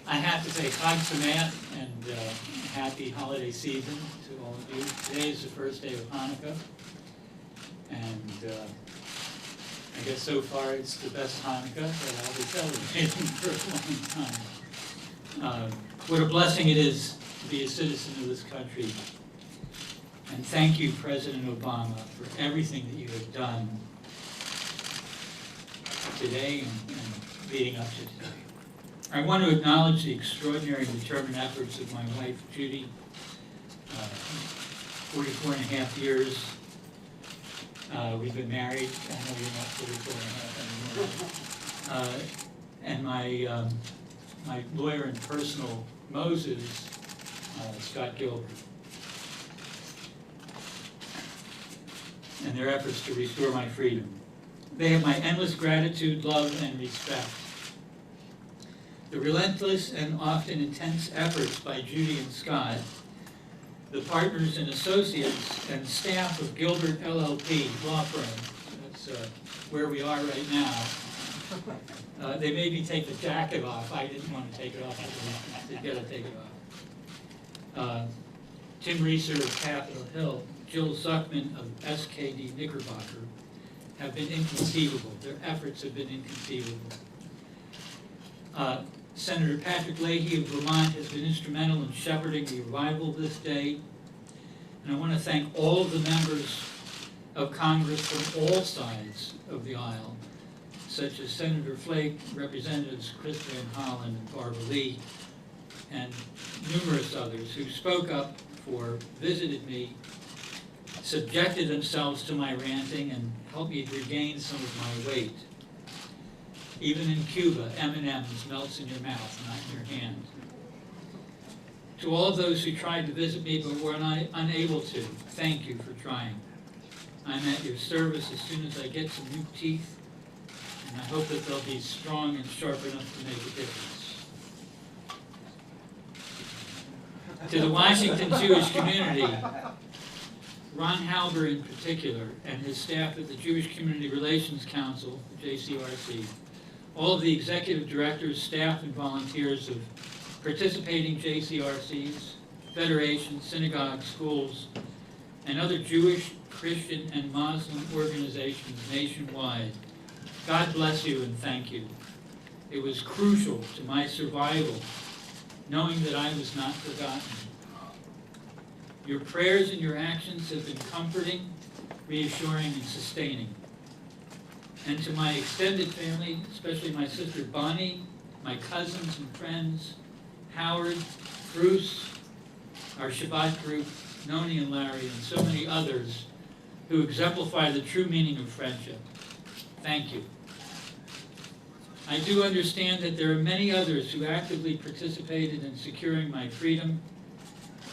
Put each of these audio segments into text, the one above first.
I have to say Chag Sameach and happy holiday season to all of you. Today is the first day of Hanukkah, and I guess so far it's the best Hanukkah that I'll be celebrating for a long time. What a blessing it is to be a citizen of this country. And thank you, President Obama, for everything that you have done today and leading up to today. I want to acknowledge the extraordinary and determined efforts of my wife, Judy, 44 and a half years. We've been married. I know you're not 44 and a half anymore. And my lawyer and personal Moses, Scott Gilbert, and their efforts to restore my freedom. They have my endless gratitude, love, and respect. The relentless and often intense efforts by Judy and Scott, the partners and associates and staff of Gilbert LLP law firm, that's where we are right now. They made me take the jacket off. I didn't want to take it off. They've got to take it off. Tim Reeser of Capitol Hill, Jill Zuckman of SKD Knickerbocker have been inconceivable. Their efforts have been inconceivable. Senator Patrick Leahy of Vermont has been instrumental in shepherding the revival of this day. And I want to thank all of the members of Congress from all sides of the aisle, such as Senator Flake, Representatives Chris Van Hollen and Barbara Lee, and numerous others who spoke up for, visited me, subjected themselves to my ranting, and helped me regain some of my weight. Even in Cuba, M&M's melts in your mouth, not in your hand. To all of those who tried to visit me but were unable to, thank you for trying. I'm at your service as soon as I get some new teeth, and I hope that they'll be strong and sharp enough to make a difference. To the Washington Jewish community, Ron Halber in particular, and his staff at the Jewish Community Relations Council, the JCRC, all of the executive directors, staff, and volunteers of participating JCRCs, federations, synagogues, schools, and other Jewish, Christian, and Muslim organizations nationwide, God bless you and thank you. It was crucial to my survival, knowing that I was not forgotten. Your prayers and your actions have been comforting, reassuring, and sustaining. And to my extended family, especially my sister Bonnie, my cousins and friends, Howard, Bruce, our Shabbat group, Noni and Larry, and so many others who exemplify the true meaning of friendship. Thank you. I do understand that there are many others who actively participated in securing my freedom,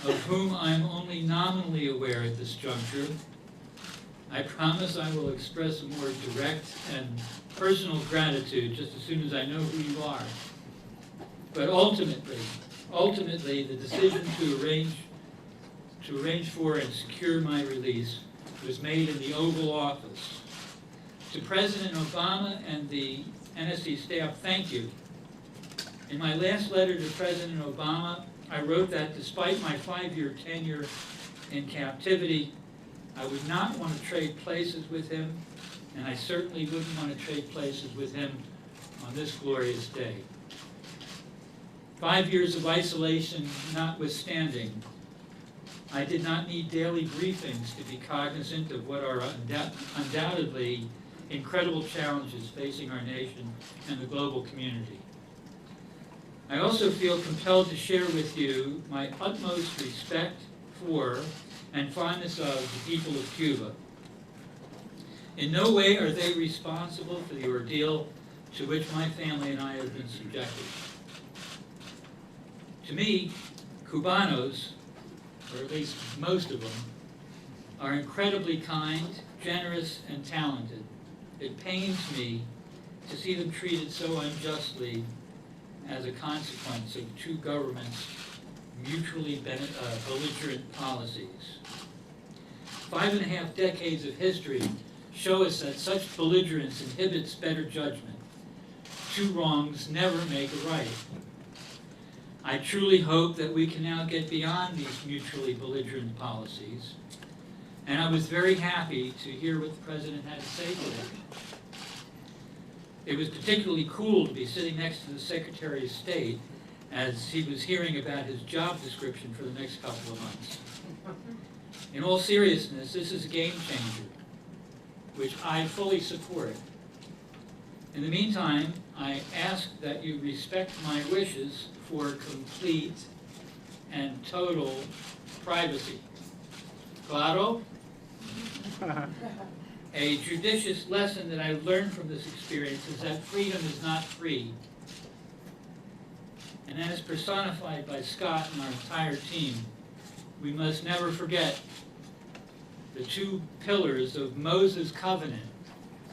of whom I'm only nominally aware at this juncture. I promise I will express a more direct and personal gratitude just as soon as I know who you are. But ultimately, the decision to arrange for and secure my release was made in the Oval Office. To President Obama and the NSC staff, thank you. In my last letter to President Obama, I wrote that despite my 5-year tenure in captivity, I would not want to trade places with him, and I certainly wouldn't want to trade places with him on this glorious day. 5 years of isolation notwithstanding, I did not need daily briefings to be cognizant of what are undoubtedly incredible challenges facing our nation and the global community. I also feel compelled to share with you my utmost respect for and fondness of the people of Cuba. In no way are they responsible for the ordeal to which my family and I have been subjected. To me, Cubanos, or at least most of them, are incredibly kind, generous, and talented. It pains me to see them treated so unjustly as a consequence of two governments' mutually belligerent policies. 5.5 decades of history show us that such belligerence inhibits better judgment. two wrongs never make a right. I truly hope that we can now get beyond these mutually belligerent policies, and I was very happy to hear what the President had to say today. It was particularly cool to be sitting next to the Secretary of State as he was hearing about his job description for the next couple of months. In all seriousness, this is a game changer, which I fully support. In the meantime, I ask that you respect my wishes for complete and total privacy. Claro? A judicious lesson that I've learned from this experience is that freedom is not free. And as personified by Scott and our entire team, we must never forget the two pillars of Moses' covenant,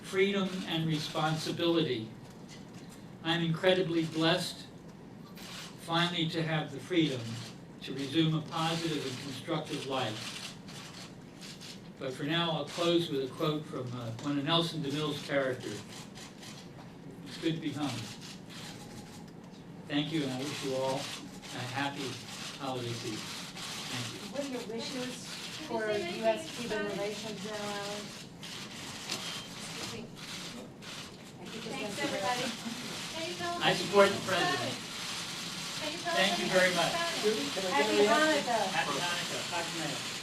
freedom and responsibility. I'm incredibly blessed finally to have the freedom to resume a positive and constructive life. But for now, I'll close with a quote from one of Nelson DeMille's characters. It's good to be home. Thank you, and I wish you all a happy holiday season. Thank you. What are your wishes for U.S.-Cuban relations now, Alan? Thanks, everybody. I support the President. Thank you very much. Happy Hanukkah. Happy Hanukkah.